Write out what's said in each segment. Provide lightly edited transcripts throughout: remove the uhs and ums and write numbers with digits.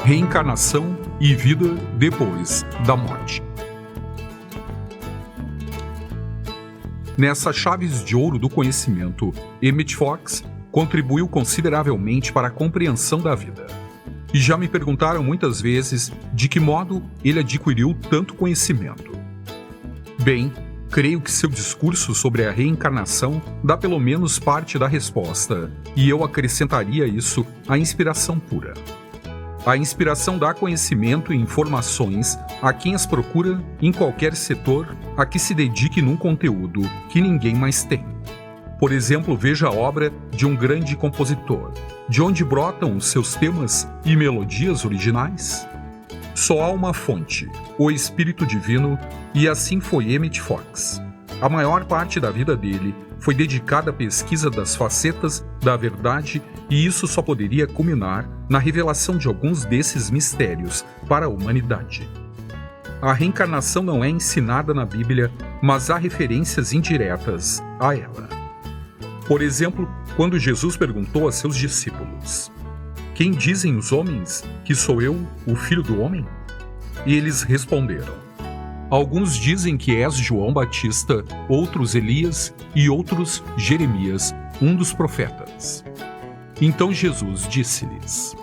reencarnação e vida depois da morte. Nessas chaves de ouro do conhecimento, Emmett Fox contribuiu consideravelmente para a compreensão da vida. E já me perguntaram muitas vezes de que modo ele adquiriu tanto conhecimento. Bem, creio que seu discurso sobre a reencarnação dá pelo menos parte da resposta, e eu acrescentaria isso à inspiração pura. A inspiração dá conhecimento e informações a quem as procura em qualquer setor a que se dedique num conteúdo que ninguém mais tem. Por exemplo, veja a obra de um grande compositor. De onde brotam os seus temas e melodias originais? Só há uma fonte, o Espírito Divino, e assim foi Emmett Fox. A maior parte da vida dele foi dedicada à pesquisa das facetas da verdade, e isso só poderia culminar na revelação de alguns desses mistérios para a humanidade. A reencarnação não é ensinada na Bíblia, mas há referências indiretas a ela. Por exemplo, quando Jesus perguntou a seus discípulos: "Quem dizem os homens que sou eu, o Filho do Homem?" E eles responderam: "Alguns dizem que és João Batista, outros Elias e outros Jeremias, um dos profetas." Então Jesus disse-lhes: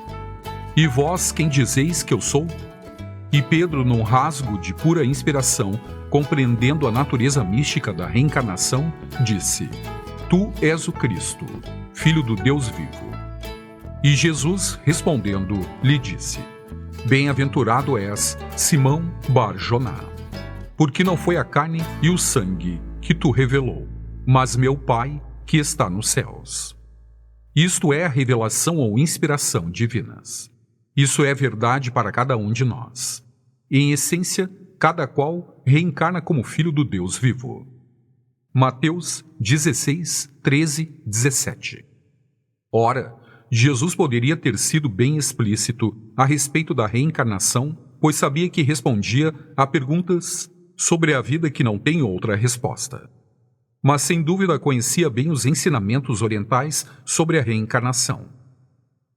"E vós quem dizeis que eu sou?" E Pedro, num rasgo de pura inspiração, compreendendo a natureza mística da reencarnação, disse: "Tu és o Cristo, Filho do Deus vivo." E Jesus, respondendo, lhe disse: "Bem-aventurado és, Simão Bar-Joná, porque não foi a carne e o sangue que tu revelou, mas meu Pai que está nos céus." Isto é a revelação ou inspiração divinas. Isso é verdade para cada um de nós. Em essência, cada qual reencarna como filho do Deus vivo. Mateus 16, 13, 17. Ora, Jesus poderia ter sido bem explícito a respeito da reencarnação, pois sabia que respondia a perguntas sobre a vida que não tem outra resposta. Mas sem dúvida conhecia bem os ensinamentos orientais sobre a reencarnação.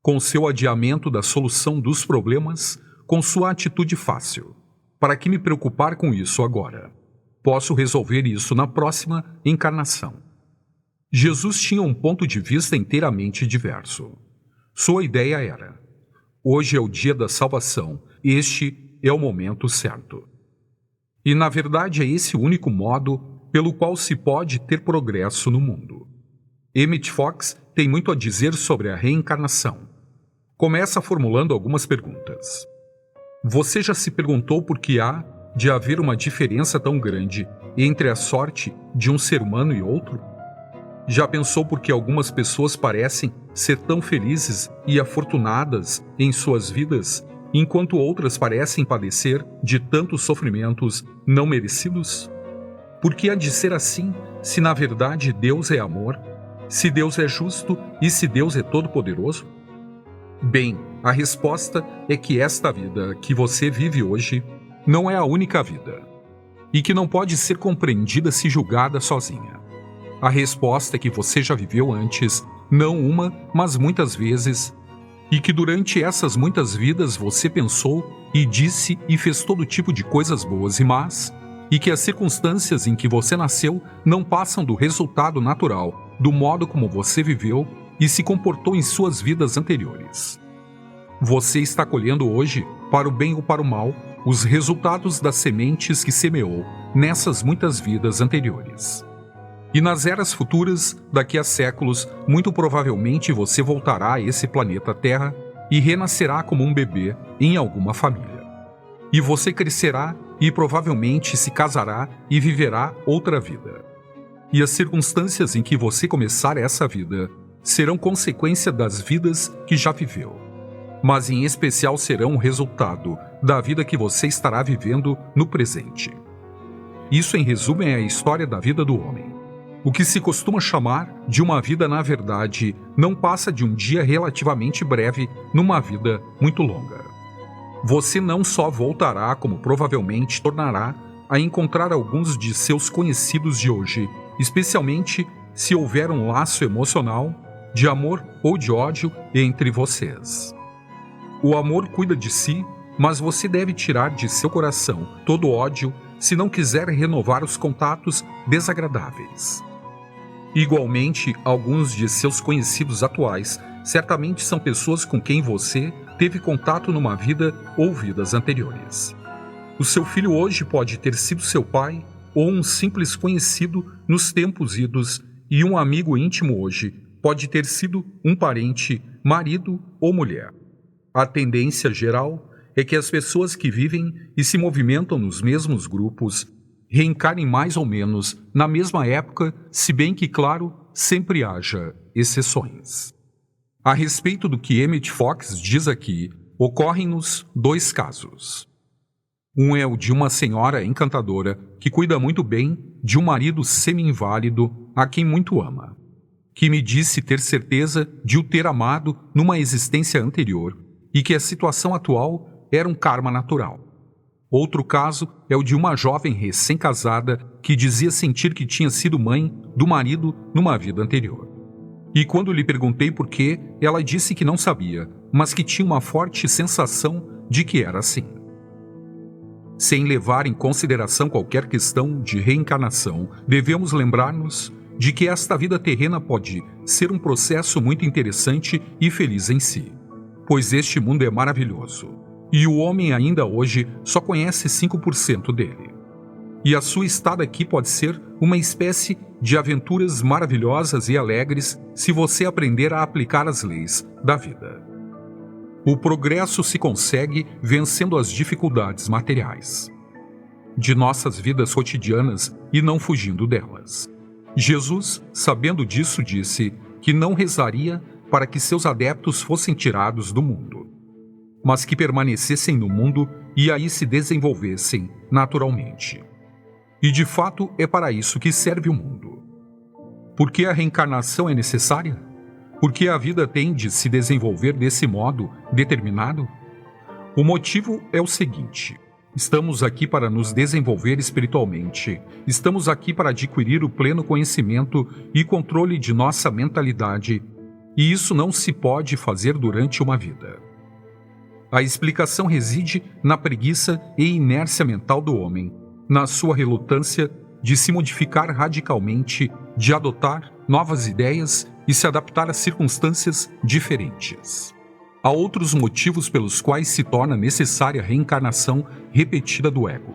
Com seu adiamento da solução dos problemas, com sua atitude fácil: "Para que me preocupar com isso agora? Posso resolver isso na próxima encarnação." Jesus tinha um ponto de vista inteiramente diverso. Sua ideia era: hoje é o dia da salvação, este é o momento certo. E na verdade é esse o único modo pelo qual se pode ter progresso no mundo. Emmett Fox tem muito a dizer sobre a reencarnação. Começa formulando algumas perguntas. Você já se perguntou por que há de haver uma diferença tão grande entre a sorte de um ser humano e outro? Já pensou por que algumas pessoas parecem ser tão felizes e afortunadas em suas vidas, enquanto outras parecem padecer de tantos sofrimentos não merecidos? Por que há de ser assim, se na verdade Deus é amor, se Deus é justo e se Deus é todo-poderoso? Bem, a resposta é que esta vida que você vive hoje não é a única vida, e que não pode ser compreendida se julgada sozinha. A resposta é que você já viveu antes, não uma, mas muitas vezes, e que durante essas muitas vidas você pensou e disse e fez todo tipo de coisas boas e más, e que as circunstâncias em que você nasceu não passam do resultado natural do modo como você viveu e se comportou em suas vidas anteriores. Você está colhendo hoje, para o bem ou para o mal, os resultados das sementes que semeou nessas muitas vidas anteriores. E nas eras futuras, daqui a séculos, muito provavelmente você voltará a esse planeta Terra e renascerá como um bebê em alguma família. E você crescerá e provavelmente se casará e viverá outra vida. E as circunstâncias em que você começar essa vida serão consequência das vidas que já viveu, mas em especial serão o resultado da vida que você estará vivendo no presente. Isso, em resumo, é a história da vida do homem. O que se costuma chamar de uma vida, na verdade, não passa de um dia relativamente breve numa vida muito longa. Você não só voltará, como provavelmente tornará a encontrar alguns de seus conhecidos de hoje, especialmente se houver um laço emocional, de amor ou de ódio entre vocês. O amor cuida de si, mas você deve tirar de seu coração todo ódio se não quiser renovar os contatos desagradáveis. Igualmente, alguns de seus conhecidos atuais certamente são pessoas com quem você teve contato numa vida ou vidas anteriores. O seu filho hoje pode ter sido seu pai ou um simples conhecido nos tempos idos, e um amigo íntimo hoje pode ter sido um parente, marido ou mulher. A tendência geral é que as pessoas que vivem e se movimentam nos mesmos grupos reencarnem mais ou menos na mesma época, se bem que, claro, sempre haja exceções. A respeito do que Emmett Fox diz aqui, ocorrem-nos dois casos. Um é o de uma senhora encantadora que cuida muito bem de um marido semi-inválido a quem muito ama, que me disse ter certeza de o ter amado numa existência anterior e que a situação atual era um karma natural. Outro caso é o de uma jovem recém-casada que dizia sentir que tinha sido mãe do marido numa vida anterior. E quando lhe perguntei por quê, ela disse que não sabia, mas que tinha uma forte sensação de que era assim. Sem levar em consideração qualquer questão de reencarnação, devemos lembrar-nos de que esta vida terrena pode ser um processo muito interessante e feliz em si, pois este mundo é maravilhoso. E o homem ainda hoje só conhece 5% dele. E a sua estada aqui pode ser uma espécie de aventuras maravilhosas e alegres se você aprender a aplicar as leis da vida. O progresso se consegue vencendo as dificuldades materiais de nossas vidas cotidianas e não fugindo delas. Jesus, sabendo disso, disse que não rezaria para que seus adeptos fossem tirados do mundo, mas que permanecessem no mundo e aí se desenvolvessem naturalmente. E de fato é para isso que serve o mundo. Por que a reencarnação é necessária? Porque a vida tem de se desenvolver desse modo determinado? O motivo é o seguinte: estamos aqui para nos desenvolver espiritualmente, estamos aqui para adquirir o pleno conhecimento e controle de nossa mentalidade, e isso não se pode fazer durante uma vida. A explicação reside na preguiça e inércia mental do homem, na sua relutância de se modificar radicalmente, de adotar novas ideias e se adaptar a circunstâncias diferentes. Há outros motivos pelos quais se torna necessária a reencarnação repetida do ego.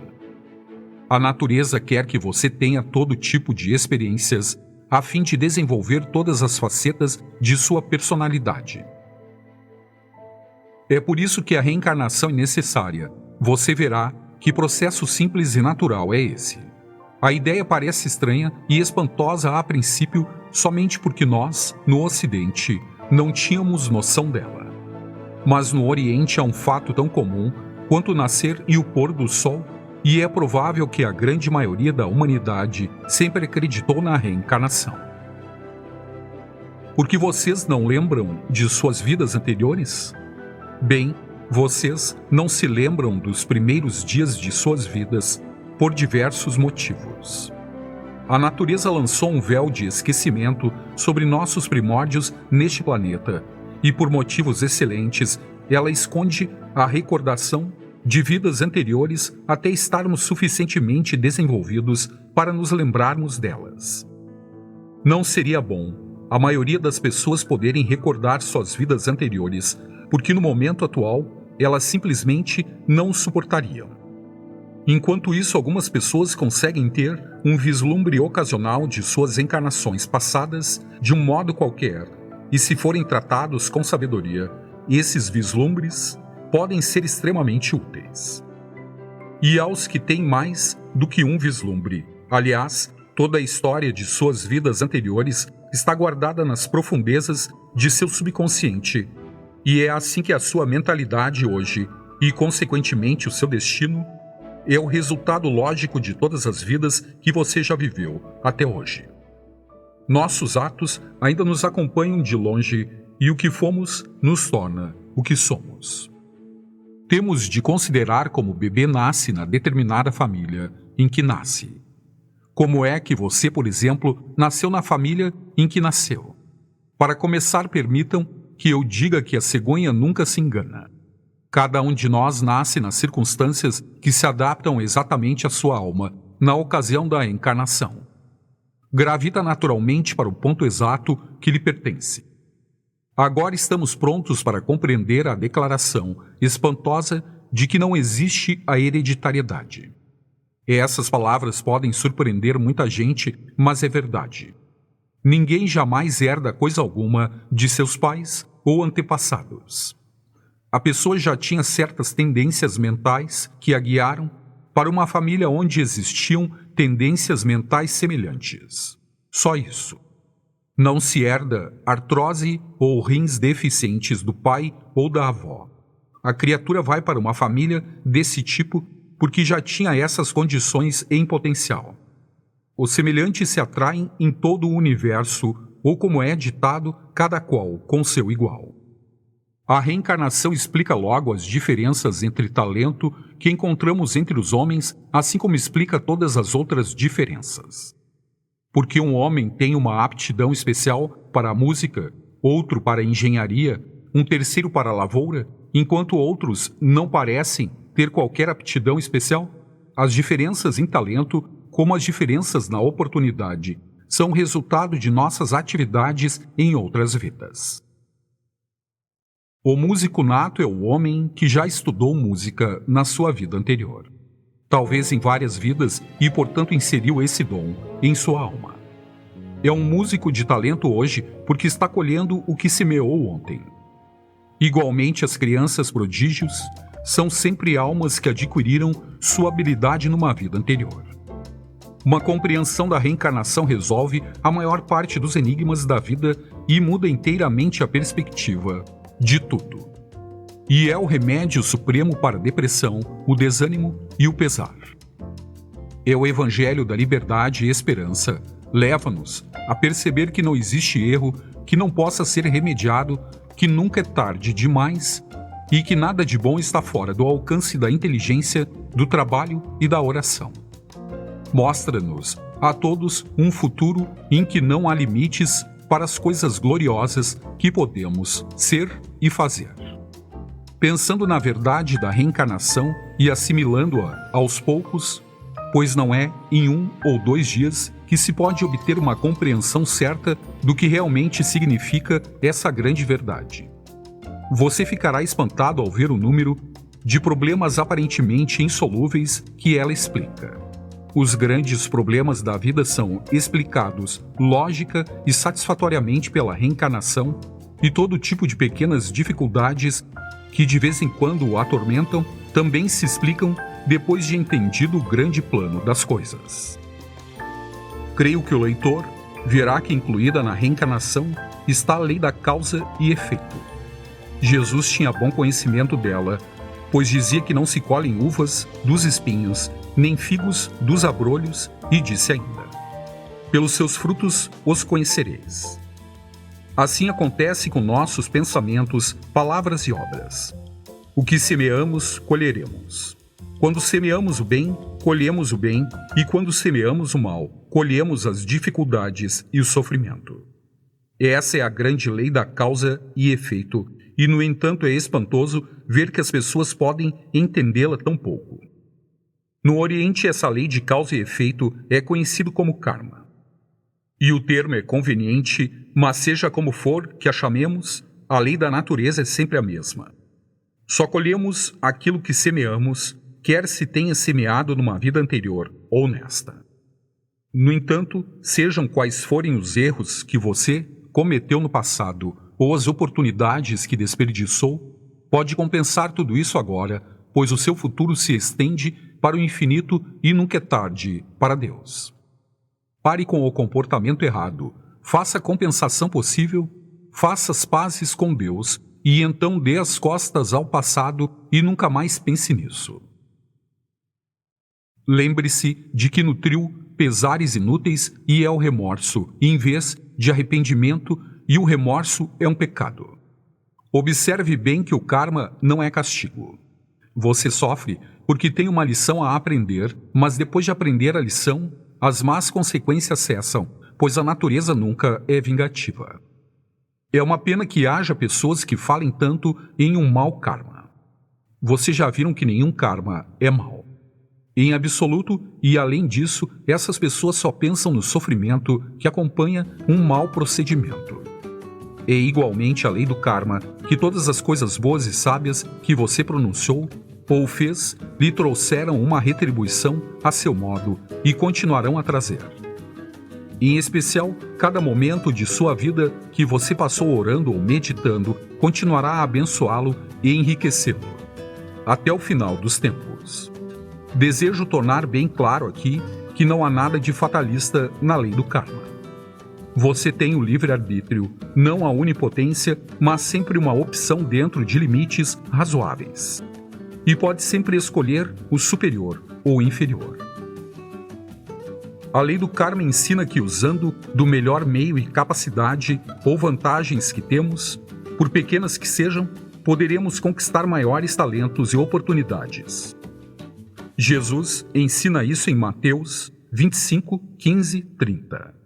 A natureza quer que você tenha todo tipo de experiências a fim de desenvolver todas as facetas de sua personalidade. É por isso que a reencarnação é necessária. Você verá que processo simples e natural é esse. A ideia parece estranha e espantosa a princípio somente porque nós, no Ocidente, não tínhamos noção dela. Mas no Oriente há um fato tão comum quanto o nascer e o pôr do sol, e é provável que a grande maioria da humanidade sempre acreditou na reencarnação. Porque vocês não lembram de suas vidas anteriores? Bem, vocês não se lembram dos primeiros dias de suas vidas por diversos motivos. A natureza lançou um véu de esquecimento sobre nossos primórdios neste planeta, e por motivos excelentes, ela esconde a recordação de vidas anteriores até estarmos suficientemente desenvolvidos para nos lembrarmos delas. Não seria bom a maioria das pessoas poderem recordar suas vidas anteriores, porque no momento atual elas simplesmente não suportariam. Enquanto isso, algumas pessoas conseguem ter um vislumbre ocasional de suas encarnações passadas de um modo qualquer, e se forem tratados com sabedoria, esses vislumbres podem ser extremamente úteis. E aos que têm mais do que um vislumbre, aliás, toda a história de suas vidas anteriores está guardada nas profundezas de seu subconsciente, e é assim que a sua mentalidade hoje, e consequentemente o seu destino, é o resultado lógico de todas as vidas que você já viveu até hoje. Nossos atos ainda nos acompanham de longe, e o que fomos nos torna o que somos. Temos de considerar como o bebê nasce na determinada família em que nasce. Como é que você, por exemplo, nasceu na família em que nasceu? Para começar, permitam que eu diga que a cegonha nunca se engana. Cada um de nós nasce nas circunstâncias que se adaptam exatamente à sua alma, na ocasião da encarnação. Gravita naturalmente para o ponto exato que lhe pertence. Agora estamos prontos para compreender a declaração espantosa de que não existe a hereditariedade. Essas palavras podem surpreender muita gente, mas é verdade. Ninguém jamais herda coisa alguma de seus pais ou antepassados. A pessoa já tinha certas tendências mentais que a guiaram para uma família onde existiam tendências mentais semelhantes. Só isso. Não se herda artrose ou rins deficientes do pai ou da avó. A criatura vai para uma família desse tipo porque já tinha essas condições em potencial. Os semelhantes se atraem em todo o universo, ou como é ditado, cada qual com seu igual. A reencarnação explica logo as diferenças entre talento que encontramos entre os homens, assim como explica todas as outras diferenças. Porque um homem tem uma aptidão especial para a música, outro para a engenharia, um terceiro para a lavoura, enquanto outros não parecem ter qualquer aptidão especial? As diferenças em talento, como as diferenças na oportunidade, são resultado de nossas atividades em outras vidas. O músico nato é o homem que já estudou música na sua vida anterior. Talvez em várias vidas e, portanto, inseriu esse dom em sua alma. É um músico de talento hoje porque está colhendo o que semeou ontem. Igualmente, as crianças prodígios são sempre almas que adquiriram sua habilidade numa vida anterior. Uma compreensão da reencarnação resolve a maior parte dos enigmas da vida e muda inteiramente a perspectiva de tudo. E é o remédio supremo para a depressão, o desânimo e o pesar. É o evangelho da liberdade e esperança. Leva-nos a perceber que não existe erro que não possa ser remediado, que nunca é tarde demais e que nada de bom está fora do alcance da inteligência, do trabalho e da oração. Mostra-nos a todos um futuro em que não há limites para as coisas gloriosas que podemos ser e fazer. Pensando na verdade da reencarnação e assimilando-a aos poucos, pois não é em 1 ou 2 dias que se pode obter uma compreensão certa do que realmente significa essa grande verdade. Você ficará espantado ao ver o número de problemas aparentemente insolúveis que ela explica. Os grandes problemas da vida são explicados lógica e satisfatoriamente pela reencarnação, e todo tipo de pequenas dificuldades que de vez em quando o atormentam também se explicam depois de entendido o grande plano das coisas. Creio que o leitor verá que incluída na reencarnação está a lei da causa e efeito. Jesus tinha bom conhecimento dela, pois dizia que não se colhem uvas dos espinhos, nem figos dos abrolhos, e disse ainda: pelos seus frutos os conhecereis. Assim acontece com nossos pensamentos, palavras e obras. O que semeamos, colheremos. Quando semeamos o bem, colhemos o bem, e quando semeamos o mal, colhemos as dificuldades e o sofrimento. Essa é a grande lei da causa e efeito, e no entanto é espantoso ver que as pessoas podem entendê-la tão pouco. No Oriente, essa lei de causa e efeito é conhecida como karma. E o termo é conveniente, mas seja como for que a chamemos, a lei da natureza é sempre a mesma. Só colhemos aquilo que semeamos, quer se tenha semeado numa vida anterior ou nesta. No entanto, sejam quais forem os erros que você cometeu no passado ou as oportunidades que desperdiçou, pode compensar tudo isso agora, pois o seu futuro se estende para o infinito e nunca é tarde para Deus. Pare com o comportamento errado, faça a compensação possível, faça as pazes com Deus e então dê as costas ao passado e nunca mais pense nisso. Lembre-se de que nutriu pesares inúteis e é o remorso, em vez de arrependimento, e o remorso é um pecado. Observe bem que o karma não é castigo. Você sofre porque tem uma lição a aprender, mas depois de aprender a lição, as más consequências cessam, pois a natureza nunca é vingativa. É uma pena que haja pessoas que falem tanto em um mau karma. vocês já viram que nenhum karma é mau. Em absoluto, e além disso, essas pessoas só pensam no sofrimento que acompanha um mau procedimento. É igualmente a lei do karma que todas as coisas boas e sábias que você pronunciou ou fez lhe trouxeram uma retribuição a seu modo e continuarão a trazer. Em especial, cada momento de sua vida que você passou orando ou meditando continuará a abençoá-lo e enriquecê-lo, até o final dos tempos. Desejo tornar bem claro aqui que não há nada de fatalista na lei do karma. Você tem o livre-arbítrio, não a onipotência, mas sempre uma opção dentro de limites razoáveis. E pode sempre escolher o superior ou o inferior. A lei do karma ensina que usando do melhor meio e capacidade ou vantagens que temos, por pequenas que sejam, poderemos conquistar maiores talentos e oportunidades. Jesus ensina isso em Mateus 25, 15, 30.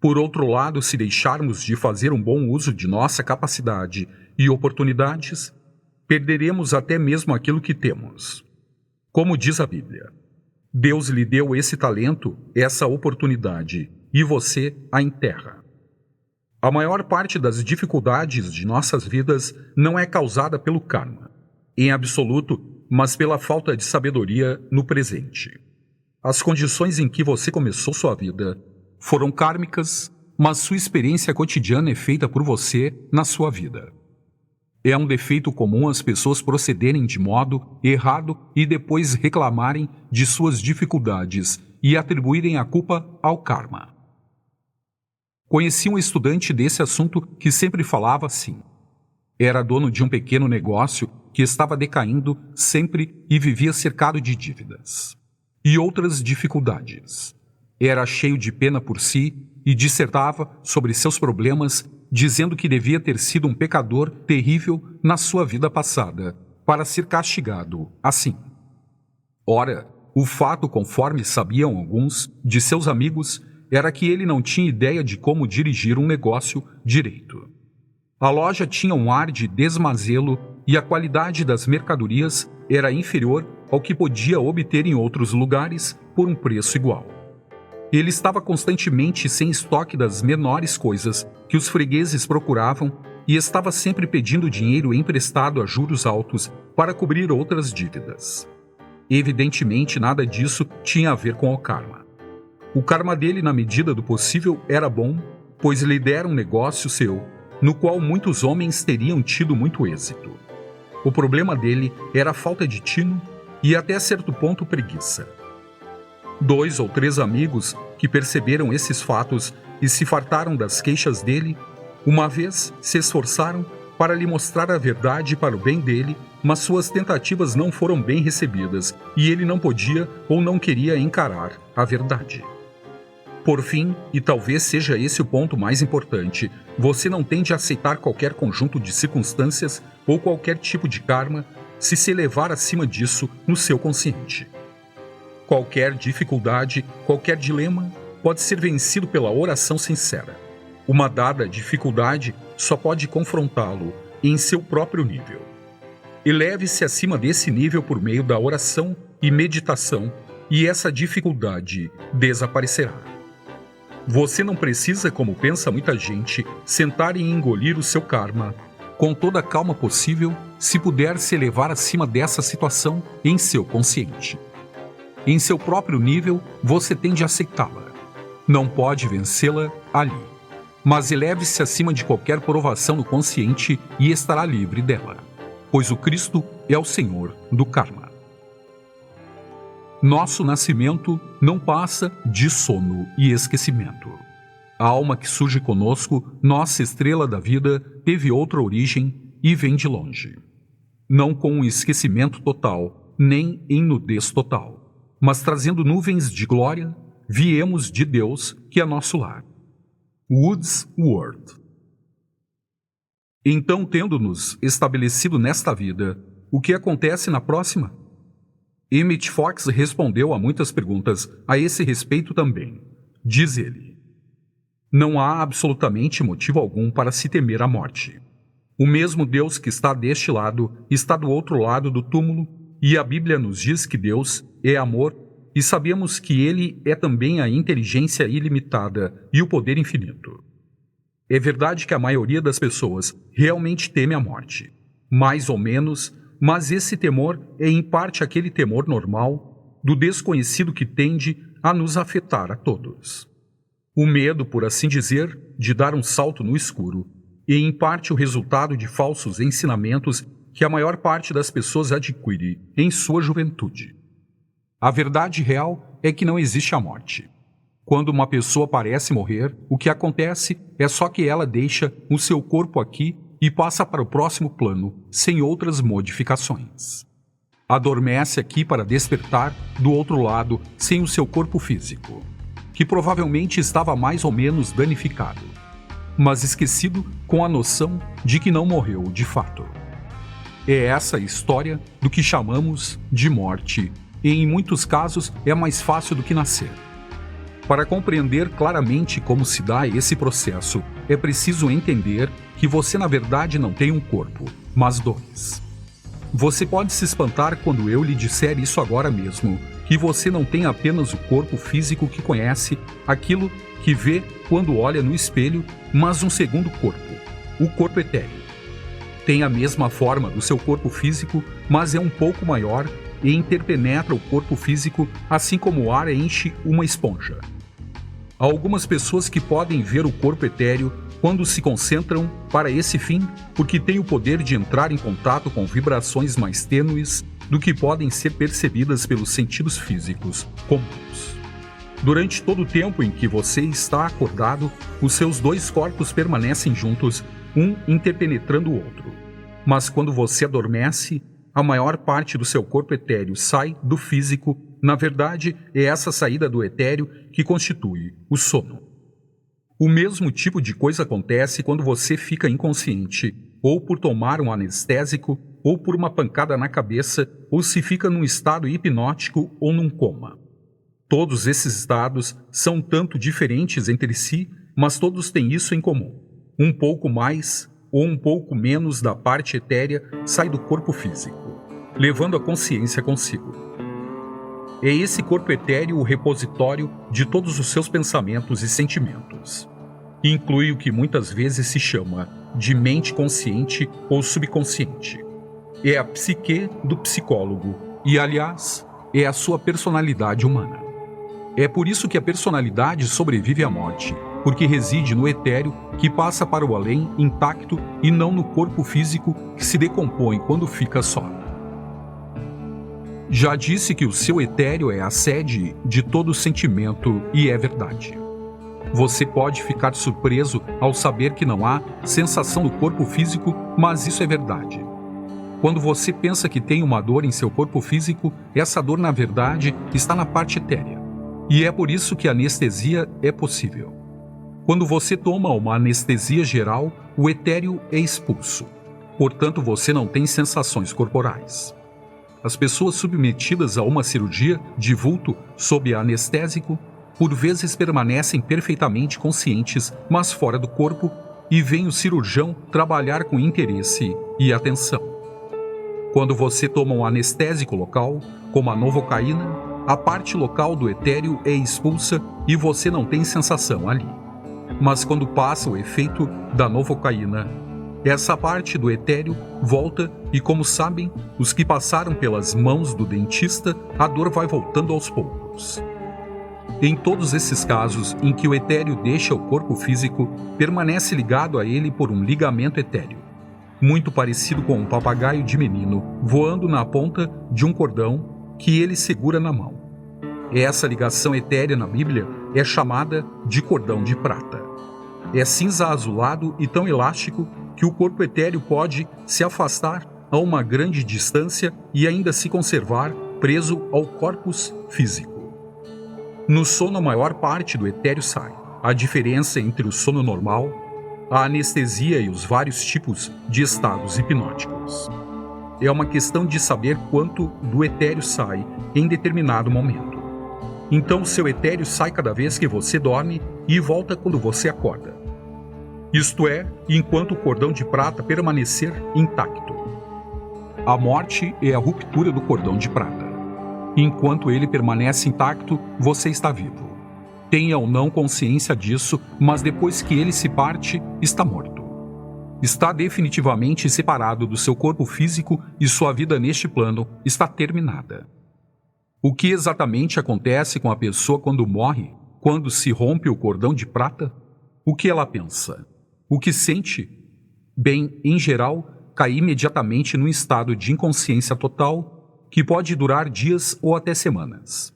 Por outro lado, se deixarmos de fazer um bom uso de nossa capacidade e oportunidades, perderemos até mesmo aquilo que temos. Como diz a Bíblia, Deus lhe deu esse talento, essa oportunidade, e você a enterra. A maior parte das dificuldades de nossas vidas não é causada pelo karma, em absoluto, mas pela falta de sabedoria no presente. As condições em que você começou sua vida foram kármicas, mas sua experiência cotidiana é feita por você na sua vida. É um defeito comum as pessoas procederem de modo errado e depois reclamarem de suas dificuldades e atribuírem a culpa ao karma. Conheci um estudante desse assunto que sempre falava assim. Era dono de um pequeno negócio que estava decaindo sempre e vivia cercado de dívidas e outras dificuldades. Era cheio de pena por si e dissertava sobre seus problemas, dizendo que devia ter sido um pecador terrível na sua vida passada, para ser castigado assim. Ora, o fato, conforme sabiam alguns de seus amigos, era que ele não tinha ideia de como dirigir um negócio direito. A loja tinha um ar de desmazelo e a qualidade das mercadorias era inferior ao que podia obter em outros lugares por um preço igual. Ele estava constantemente sem estoque das menores coisas que os fregueses procuravam e estava sempre pedindo dinheiro emprestado a juros altos para cobrir outras dívidas. Evidentemente, nada disso tinha a ver com o karma. O karma dele, na medida do possível, era bom, pois lhe dera um negócio seu, no qual muitos homens teriam tido muito êxito. O problema dele era a falta de tino e, até certo ponto, preguiça. 2 ou 3 amigos que perceberam esses fatos e se fartaram das queixas dele, uma vez se esforçaram para lhe mostrar a verdade para o bem dele, mas suas tentativas não foram bem recebidas e ele não podia ou não queria encarar a verdade. Por fim, e talvez seja esse o ponto mais importante, você não tende a aceitar qualquer conjunto de circunstâncias ou qualquer tipo de karma se se elevar acima disso no seu consciente. Qualquer dificuldade, qualquer dilema pode ser vencido pela oração sincera. Uma dada dificuldade só pode confrontá-lo em seu próprio nível. Eleve-se acima desse nível por meio da oração e meditação, e essa dificuldade desaparecerá. Você não precisa, como pensa muita gente, sentar e engolir o seu karma. Com toda a calma possível, se puder se elevar acima dessa situação em seu consciente. Em seu próprio nível, você tende a aceitá-la. Não pode vencê-la ali. Mas eleve-se acima de qualquer provação no consciente e estará livre dela, pois o Cristo é o Senhor do karma. Nosso nascimento não passa de sono e esquecimento. A alma que surge conosco, nossa estrela da vida, teve outra origem e vem de longe. Não com um esquecimento total, nem em nudez total, mas trazendo nuvens de glória, viemos de Deus, que é nosso lar. Wordsworth. Então, tendo-nos estabelecido nesta vida, o que acontece na próxima? Emmett Fox respondeu a muitas perguntas a esse respeito também. Diz ele: não há absolutamente motivo algum para se temer a morte. O mesmo Deus que está deste lado está do outro lado do túmulo, e a Bíblia nos diz que Deus é amor, e sabemos que Ele é também a inteligência ilimitada e o poder infinito. É verdade que a maioria das pessoas realmente teme a morte, mais ou menos, mas esse temor é em parte aquele temor normal do desconhecido que tende a nos afetar a todos. O medo, por assim dizer, de dar um salto no escuro, e em parte o resultado de falsos ensinamentos que a maior parte das pessoas adquire em sua juventude. A verdade real é que não existe a morte. Quando uma pessoa parece morrer, o que acontece é só que ela deixa o seu corpo aqui e passa para o próximo plano, sem outras modificações. Adormece aqui para despertar do outro lado sem o seu corpo físico, que provavelmente estava mais ou menos danificado, mas esquecido com a noção de que não morreu de fato. É essa a história do que chamamos de morte, e em muitos casos é mais fácil do que nascer. Para compreender claramente como se dá esse processo, é preciso entender que você na verdade não tem um corpo, mas dois. Você pode se espantar quando eu lhe disser isso agora mesmo, que você não tem apenas o corpo físico que conhece, aquilo que vê quando olha no espelho, mas um segundo corpo, o corpo etéreo. Tem a mesma forma do seu corpo físico, mas é um pouco maior e interpenetra o corpo físico, assim como o ar enche uma esponja. Há algumas pessoas que podem ver o corpo etéreo quando se concentram para esse fim, porque têm o poder de entrar em contato com vibrações mais tênues do que podem ser percebidas pelos sentidos físicos comuns. Durante todo o tempo em que você está acordado, os seus dois corpos permanecem juntos, um interpenetrando o outro. Mas quando você adormece, a maior parte do seu corpo etéreo sai do físico. Na verdade, é essa saída do etéreo que constitui o sono. O mesmo tipo de coisa acontece quando você fica inconsciente, ou por tomar um anestésico, ou por uma pancada na cabeça, ou se fica num estado hipnótico ou num coma. Todos esses estados são um tanto diferentes entre si, mas todos têm isso em comum. Um pouco mais ou um pouco menos da parte etérea sai do corpo físico, levando a consciência consigo. É esse corpo etéreo o repositório de todos os seus pensamentos e sentimentos. Inclui o que muitas vezes se chama de mente consciente ou subconsciente. É a psique do psicólogo e, aliás, é a sua personalidade humana. É por isso que a personalidade sobrevive à morte, porque reside no etéreo que passa para o além intacto e não no corpo físico que se decompõe quando fica só. Já disse que o seu etéreo é a sede de todo sentimento e é verdade. Você pode ficar surpreso ao saber que não há sensação no corpo físico, mas isso é verdade. Quando você pensa que tem uma dor em seu corpo físico, essa dor na verdade está na parte etérea. E é por isso que a anestesia é possível. Quando você toma uma anestesia geral, o etéreo é expulso. Portanto, você não tem sensações corporais. As pessoas submetidas a uma cirurgia de vulto sob anestésico, por vezes permanecem perfeitamente conscientes, mas fora do corpo, e vem o cirurgião trabalhar com interesse e atenção. Quando você toma um anestésico local, como a novocaína, a parte local do etéreo é expulsa e você não tem sensação ali. Mas quando passa o efeito da novocaína, essa parte do etéreo volta e, como sabem, os que passaram pelas mãos do dentista, a dor vai voltando aos poucos. Em todos esses casos em que o etéreo deixa o corpo físico, permanece ligado a ele por um ligamento etéreo, muito parecido com um papagaio de menino voando na ponta de um cordão que ele segura na mão. Essa ligação etérea na Bíblia é chamada de cordão de prata. É cinza azulado e tão elástico que o corpo etéreo pode se afastar a uma grande distância e ainda se conservar preso ao corpus físico. No sono, a maior parte do etéreo sai. A diferença entre o sono normal, a anestesia e os vários tipos de estados hipnóticos é uma questão de saber quanto do etéreo sai em determinado momento. Então, seu etéreo sai cada vez que você dorme e volta quando você acorda. Isto é, enquanto o cordão de prata permanecer intacto. A morte é a ruptura do cordão de prata. Enquanto ele permanece intacto, você está vivo. Tenha ou não consciência disso, mas depois que ele se parte, está morto. Está definitivamente separado do seu corpo físico e sua vida neste plano está terminada. O que exatamente acontece com a pessoa quando morre, quando se rompe o cordão de prata? O que ela pensa? O que sente? Bem, em geral, cai imediatamente num estado de inconsciência total que pode durar dias ou até semanas.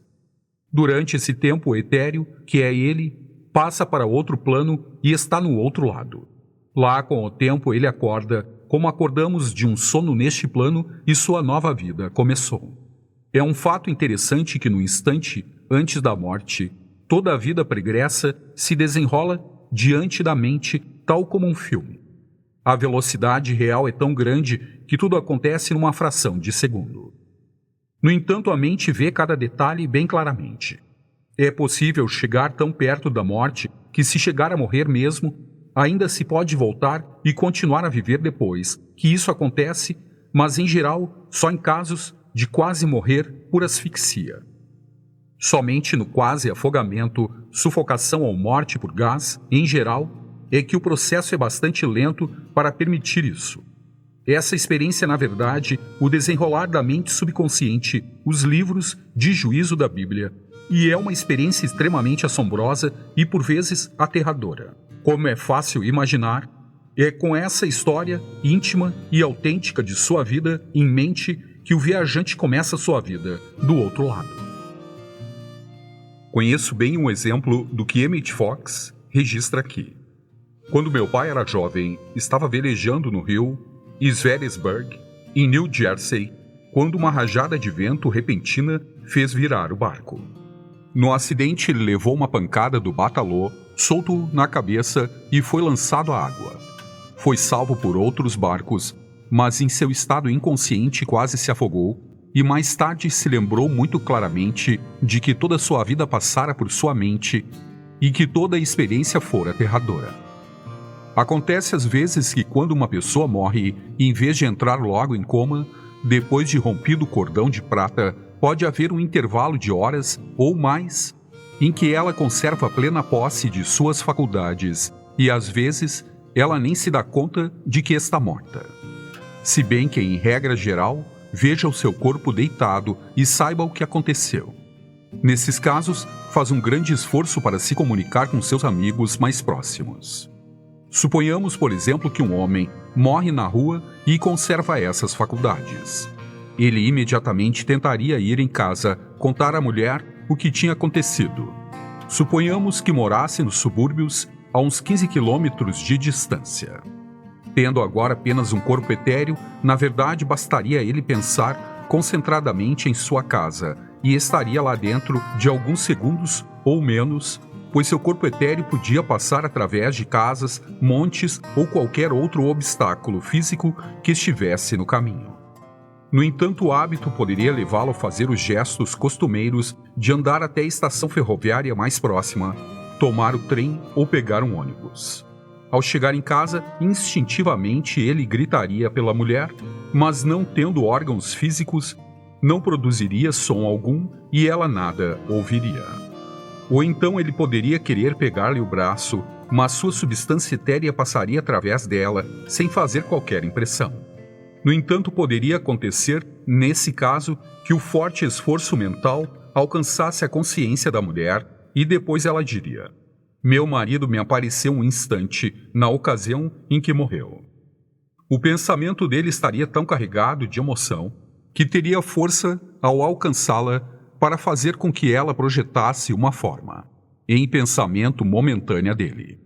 Durante esse tempo, o etéreo, que é ele, passa para outro plano e está no outro lado. Lá, com o tempo, ele acorda, como acordamos de um sono neste plano, e sua nova vida começou. É um fato interessante que no instante, antes da morte, toda a vida pregressa se desenrola diante da mente, tal como um filme. A velocidade real é tão grande que tudo acontece numa fração de segundo. No entanto, a mente vê cada detalhe bem claramente. É possível chegar tão perto da morte que, se chegar a morrer mesmo, ainda se pode voltar e continuar a viver depois que isso acontece, mas em geral só em casos de quase morrer por asfixia. Somente no quase afogamento, sufocação ou morte por gás, em geral, é que o processo é bastante lento para permitir isso. Essa experiência, na verdade, o desenrolar da mente subconsciente, os livros de juízo da Bíblia, e é uma experiência extremamente assombrosa e, por vezes, aterradora. Como é fácil imaginar, é com essa história íntima e autêntica de sua vida em mente que o viajante começa sua vida do outro lado. Conheço bem um exemplo do que Emmett Fox registra aqui. Quando meu pai era jovem, estava velejando no rio Sveresburg, em New Jersey, quando uma rajada de vento repentina fez virar o barco. No acidente, ele levou uma pancada do batalô, solto na cabeça e foi lançado à água. Foi salvo por outros barcos, mas em seu estado inconsciente quase se afogou e mais tarde se lembrou muito claramente de que toda sua vida passara por sua mente e que toda a experiência fora aterradora. Acontece às vezes que quando uma pessoa morre, em vez de entrar logo em coma, depois de rompido o cordão de prata, pode haver um intervalo de horas ou mais em que ela conserva plena posse de suas faculdades e às vezes ela nem se dá conta de que está morta. Se bem que, em regra geral, veja o seu corpo deitado e saiba o que aconteceu. Nesses casos, faz um grande esforço para se comunicar com seus amigos mais próximos. Suponhamos, por exemplo, que um homem morre na rua e conserva essas faculdades. Ele imediatamente tentaria ir em casa contar à mulher o que tinha acontecido. Suponhamos que morasse nos subúrbios a uns 15 quilômetros de distância. Tendo agora apenas um corpo etéreo, na verdade bastaria ele pensar concentradamente em sua casa e estaria lá dentro de alguns segundos ou menos, pois seu corpo etéreo podia passar através de casas, montes ou qualquer outro obstáculo físico que estivesse no caminho. No entanto, o hábito poderia levá-lo a fazer os gestos costumeiros de andar até a estação ferroviária mais próxima, tomar o trem ou pegar um ônibus. Ao chegar em casa, instintivamente ele gritaria pela mulher, mas não tendo órgãos físicos, não produziria som algum e ela nada ouviria. Ou então ele poderia querer pegar-lhe o braço, mas sua substância etérea passaria através dela, sem fazer qualquer impressão. No entanto, poderia acontecer, nesse caso, que o forte esforço mental alcançasse a consciência da mulher e depois ela diria: "Meu marido me apareceu um instante, na ocasião em que morreu." O pensamento dele estaria tão carregado de emoção que teria força ao alcançá-la para fazer com que ela projetasse uma forma, em pensamento momentânea dele.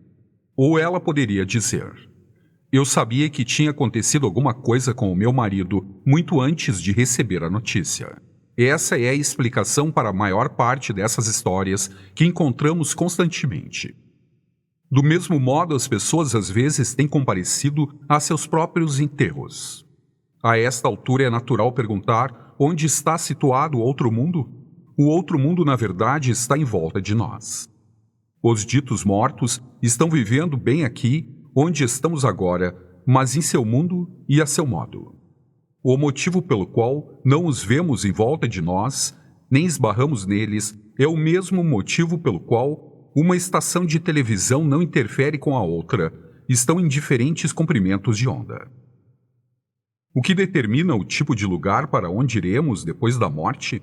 Ou ela poderia dizer: "Eu sabia que tinha acontecido alguma coisa com o meu marido muito antes de receber a notícia." Essa é a explicação para a maior parte dessas histórias que encontramos constantemente. Do mesmo modo, as pessoas às vezes têm comparecido a seus próprios enterros. A esta altura é natural perguntar onde está situado o outro mundo? O outro mundo, na verdade, está em volta de nós. Os ditos mortos estão vivendo bem aqui onde estamos agora, mas em seu mundo e a seu modo. O motivo pelo qual não os vemos em volta de nós, nem esbarramos neles, é o mesmo motivo pelo qual uma estação de televisão não interfere com a outra, estão em diferentes comprimentos de onda. O que determina o tipo de lugar para onde iremos depois da morte?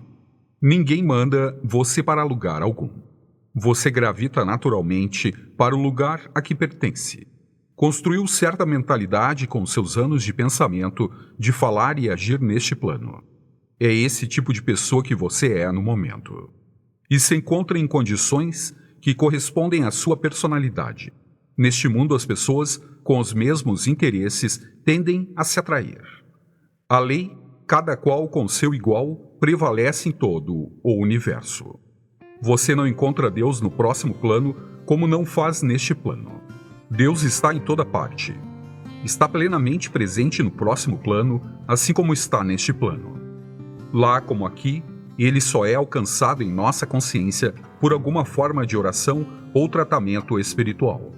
Ninguém manda você para lugar algum. Você gravita naturalmente para o lugar a que pertence. Construiu certa mentalidade com seus anos de pensamento, de falar e agir neste plano. É esse tipo de pessoa que você é no momento. E se encontra em condições que correspondem à sua personalidade. Neste mundo, as pessoas com os mesmos interesses tendem a se atrair. A lei, cada qual com seu igual, prevalece em todo o universo. Você não encontra Deus no próximo plano como não faz neste plano. Deus está em toda parte. Está plenamente presente no próximo plano, assim como está neste plano. Lá como aqui, ele só é alcançado em nossa consciência por alguma forma de oração ou tratamento espiritual.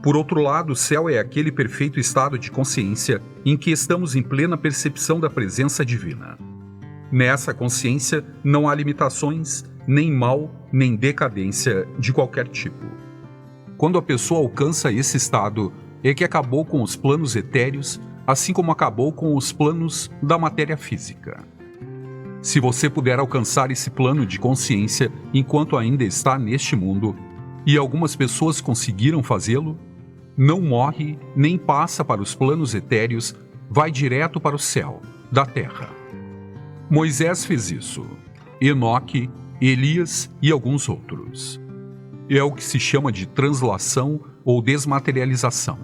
Por outro lado, o céu é aquele perfeito estado de consciência em que estamos em plena percepção da presença divina. Nessa consciência não há limitações, nem mal, nem decadência de qualquer tipo. Quando a pessoa alcança esse estado, é que acabou com os planos etéreos, assim como acabou com os planos da matéria física. Se você puder alcançar esse plano de consciência enquanto ainda está neste mundo, e algumas pessoas conseguiram fazê-lo, não morre nem passa para os planos etéreos, vai direto para o céu, da terra. Moisés fez isso, Enoque, Elias e alguns outros. É o que se chama de translação ou desmaterialização.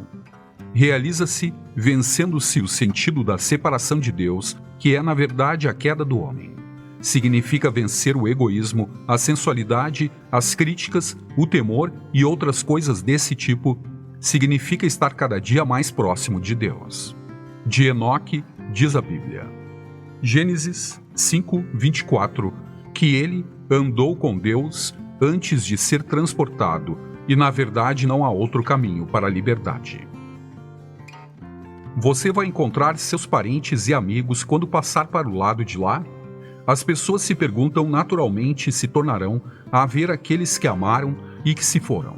Realiza-se vencendo-se o sentido da separação de Deus, que é na verdade a queda do homem. Significa vencer o egoísmo, a sensualidade, as críticas, o temor e outras coisas desse tipo. Significa estar cada dia mais próximo de Deus. De Enoque, diz a Bíblia. Gênesis 5:24, que ele andou com Deus antes de ser transportado, e na verdade não há outro caminho para a liberdade. Você vai encontrar seus parentes e amigos quando passar para o lado de lá? As pessoas se perguntam naturalmente se tornarão a ver aqueles que amaram e que se foram.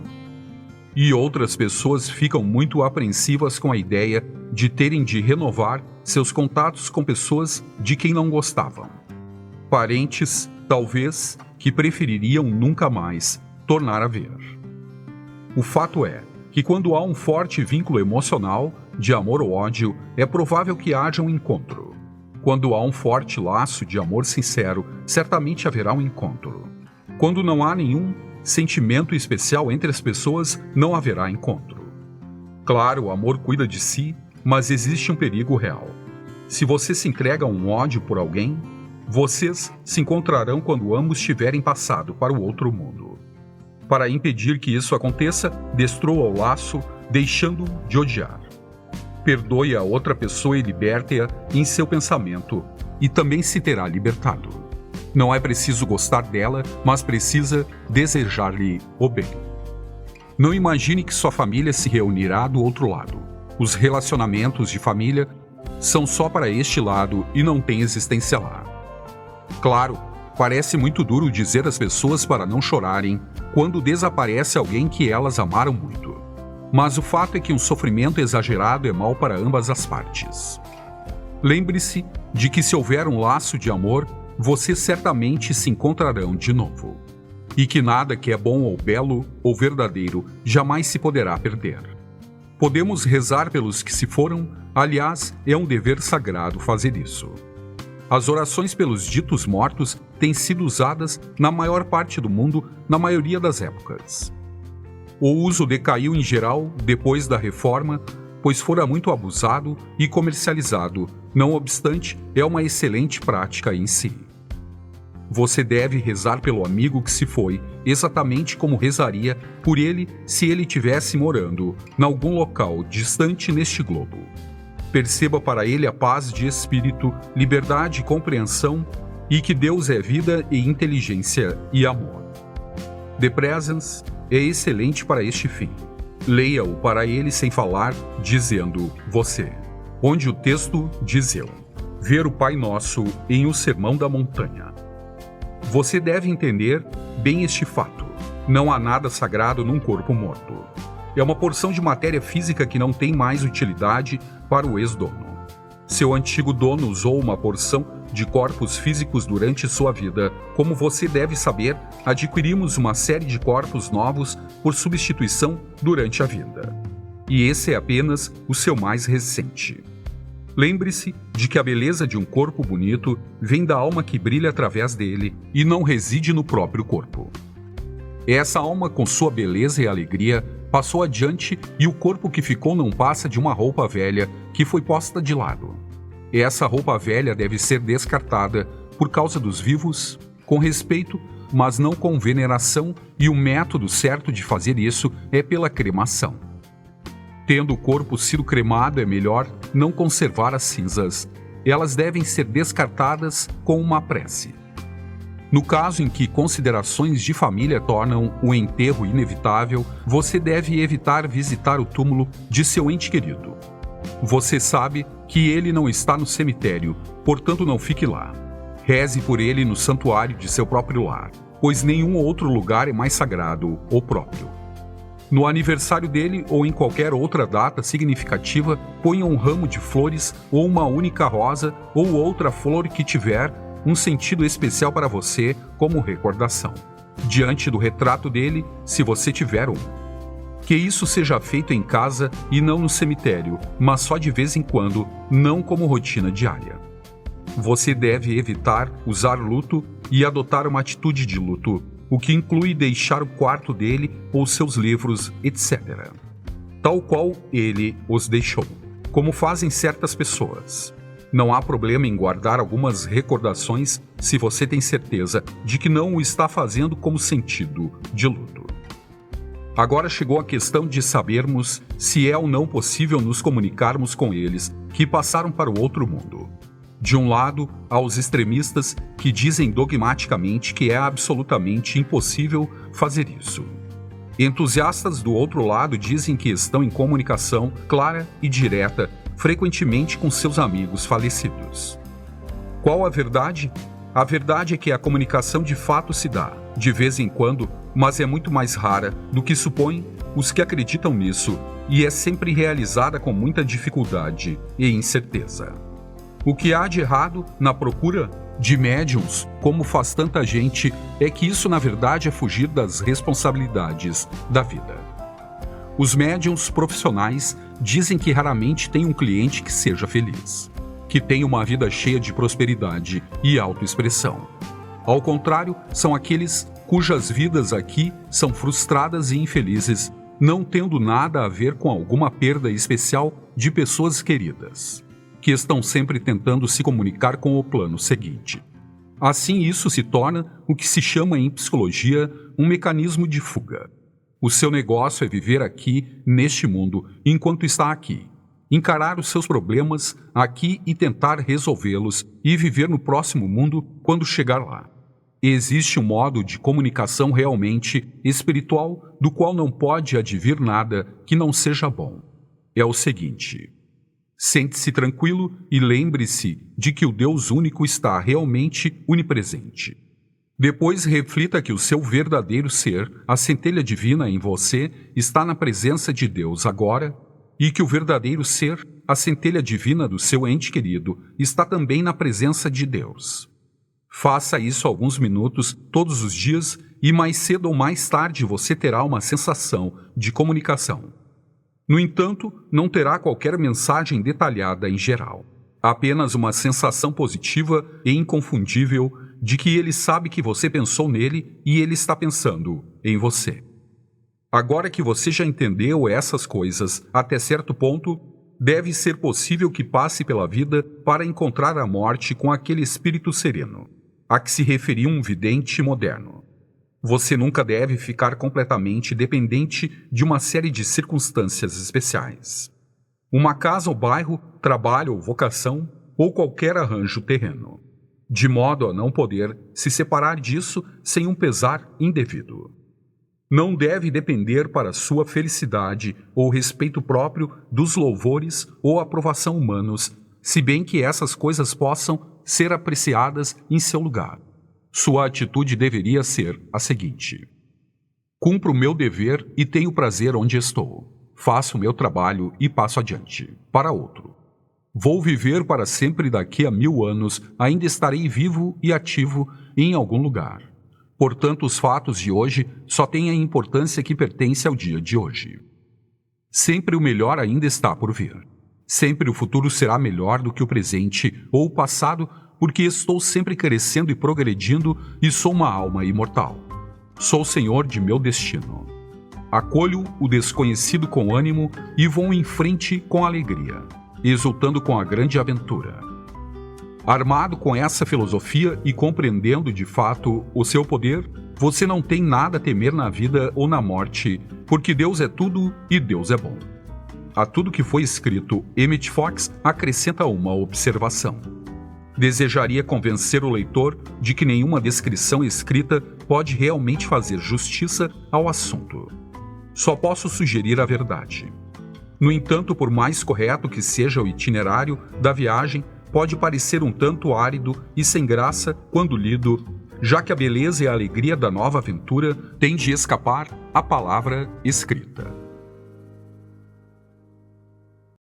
E outras pessoas ficam muito apreensivas com a ideia de terem de renovar seus contatos com pessoas de quem não gostavam. Parentes, talvez, que prefeririam nunca mais tornar a ver. O fato é que quando há um forte vínculo emocional, de amor ou ódio, é provável que haja um encontro. Quando há um forte laço de amor sincero, certamente haverá um encontro. Quando não há nenhum sentimento especial entre as pessoas, não haverá encontro. Claro, o amor cuida de si, mas existe um perigo real. Se você se entrega a um ódio por alguém, vocês se encontrarão quando ambos tiverem passado para o outro mundo. Para impedir que isso aconteça, destrua o laço, deixando de odiar. Perdoe a outra pessoa e liberte-a em seu pensamento, e também se terá libertado. Não é preciso gostar dela, mas precisa desejar-lhe o bem. Não imagine que sua família se reunirá do outro lado. Os relacionamentos de família são só para este lado e não têm existência lá. Claro, parece muito duro dizer às pessoas para não chorarem quando desaparece alguém que elas amaram muito. Mas o fato é que um sofrimento exagerado é mau para ambas as partes. Lembre-se de que se houver um laço de amor, vocês certamente se encontrarão de novo. E que nada que é bom ou belo ou verdadeiro jamais se poderá perder. Podemos rezar pelos que se foram, aliás, é um dever sagrado fazer isso. As orações pelos ditos mortos têm sido usadas na maior parte do mundo na maioria das épocas. O uso decaiu em geral depois da Reforma, pois fora muito abusado e comercializado, não obstante, é uma excelente prática em si. Você deve rezar pelo amigo que se foi, exatamente como rezaria por ele se ele estivesse morando em algum local distante neste globo. Perceba para ele a paz de espírito, liberdade e compreensão, e que Deus é vida e inteligência e amor. The Presence é excelente para este fim. Leia-o para ele sem falar, dizendo você. Onde o texto diz eu. Ver o Pai Nosso em O Sermão da Montanha. Você deve entender bem este fato. Não há nada sagrado num corpo morto. É uma porção de matéria física que não tem mais utilidade para o ex-dono. Seu antigo dono usou uma porção de corpos físicos durante sua vida. Como você deve saber, adquirimos uma série de corpos novos por substituição durante a vida. E esse é apenas o seu mais recente. Lembre-se de que a beleza de um corpo bonito vem da alma que brilha através dele e não reside no próprio corpo. Essa alma, com sua beleza e alegria, passou adiante e o corpo que ficou não passa de uma roupa velha que foi posta de lado. Essa roupa velha deve ser descartada por causa dos vivos, com respeito, mas não com veneração, e o método certo de fazer isso é pela cremação. Tendo o corpo sido cremado, é melhor não conservar as cinzas. Elas devem ser descartadas com uma prece. No caso em que considerações de família tornam o enterro inevitável, você deve evitar visitar o túmulo de seu ente querido. Você sabe que ele não está no cemitério, portanto não fique lá. Reze por ele no santuário de seu próprio lar, pois nenhum outro lugar é mais sagrado ou próprio. No aniversário dele ou em qualquer outra data significativa, ponha um ramo de flores ou uma única rosa ou outra flor que tiver um sentido especial para você como recordação, diante do retrato dele, se você tiver um. Que isso seja feito em casa e não no cemitério, mas só de vez em quando, não como rotina diária. Você deve evitar usar luto e adotar uma atitude de luto, o que inclui deixar o quarto dele ou seus livros, etc., tal qual ele os deixou, como fazem certas pessoas. Não há problema em guardar algumas recordações se você tem certeza de que não o está fazendo como sentido de luto. Agora chegou a questão de sabermos se é ou não possível nos comunicarmos com eles que passaram para o outro mundo. De um lado, há os extremistas que dizem dogmaticamente que é absolutamente impossível fazer isso. Entusiastas do outro lado dizem que estão em comunicação clara e direta, frequentemente com seus amigos falecidos. Qual a verdade? A verdade é que a comunicação de fato se dá, de vez em quando, mas é muito mais rara do que supõem os que acreditam nisso, e é sempre realizada com muita dificuldade e incerteza. O que há de errado na procura de médiums, como faz tanta gente, é que isso na verdade é fugir das responsabilidades da vida. Os médiums profissionais dizem que raramente tem um cliente que seja feliz, que tenha uma vida cheia de prosperidade e autoexpressão. Ao contrário, são aqueles cujas vidas aqui são frustradas e infelizes, não tendo nada a ver com alguma perda especial de pessoas queridas, que estão sempre tentando se comunicar com o plano seguinte. Assim, isso se torna o que se chama em psicologia um mecanismo de fuga. O seu negócio é viver aqui, neste mundo, enquanto está aqui. Encarar os seus problemas aqui e tentar resolvê-los e viver no próximo mundo quando chegar lá. Existe um modo de comunicação realmente espiritual do qual não pode advir nada que não seja bom. É o seguinte: sente-se tranquilo e lembre-se de que o Deus único está realmente onipresente. Depois reflita que o seu verdadeiro ser, a centelha divina em você, está na presença de Deus agora, e que o verdadeiro ser, a centelha divina do seu ente querido, está também na presença de Deus. Faça isso alguns minutos todos os dias e mais cedo ou mais tarde você terá uma sensação de comunicação. No entanto, não terá qualquer mensagem detalhada em geral. Apenas uma sensação positiva e inconfundível de que ele sabe que você pensou nele e ele está pensando em você. Agora que você já entendeu essas coisas até certo ponto, deve ser possível que passe pela vida para encontrar a morte com aquele espírito sereno, a que se referia um vidente moderno. Você nunca deve ficar completamente dependente de uma série de circunstâncias especiais. Uma casa ou bairro, trabalho ou vocação, ou qualquer arranjo terreno, de modo a não poder se separar disso sem um pesar indevido. não deve depender para sua felicidade ou respeito próprio dos louvores ou aprovação humanos, se bem que essas coisas possam ser apreciadas em seu lugar. Sua atitude deveria ser a seguinte: cumpro o meu dever e tenho prazer onde estou. Faço o meu trabalho e passo adiante, para outro. Vou viver para sempre daqui a 1000 anos, ainda estarei vivo e ativo em algum lugar. Portanto, os fatos de hoje só têm a importância que pertence ao dia de hoje. Sempre o melhor ainda está por vir. Sempre o futuro será melhor do que o presente ou o passado, porque estou sempre crescendo e progredindo e sou uma alma imortal. Sou senhor de meu destino. Acolho o desconhecido com ânimo e vou em frente com alegria, exultando com a grande aventura. Armado com essa filosofia e compreendendo de fato o seu poder, você não tem nada a temer na vida ou na morte, porque Deus é tudo e Deus é bom. A tudo que foi escrito, Emmett Fox acrescenta uma observação. Desejaria convencer o leitor de que nenhuma descrição escrita pode realmente fazer justiça ao assunto. Só posso sugerir a verdade. No entanto, por mais correto que seja o itinerário da viagem, pode parecer um tanto árido e sem graça quando lido, já que a beleza e a alegria da nova aventura têm de escapar à palavra escrita.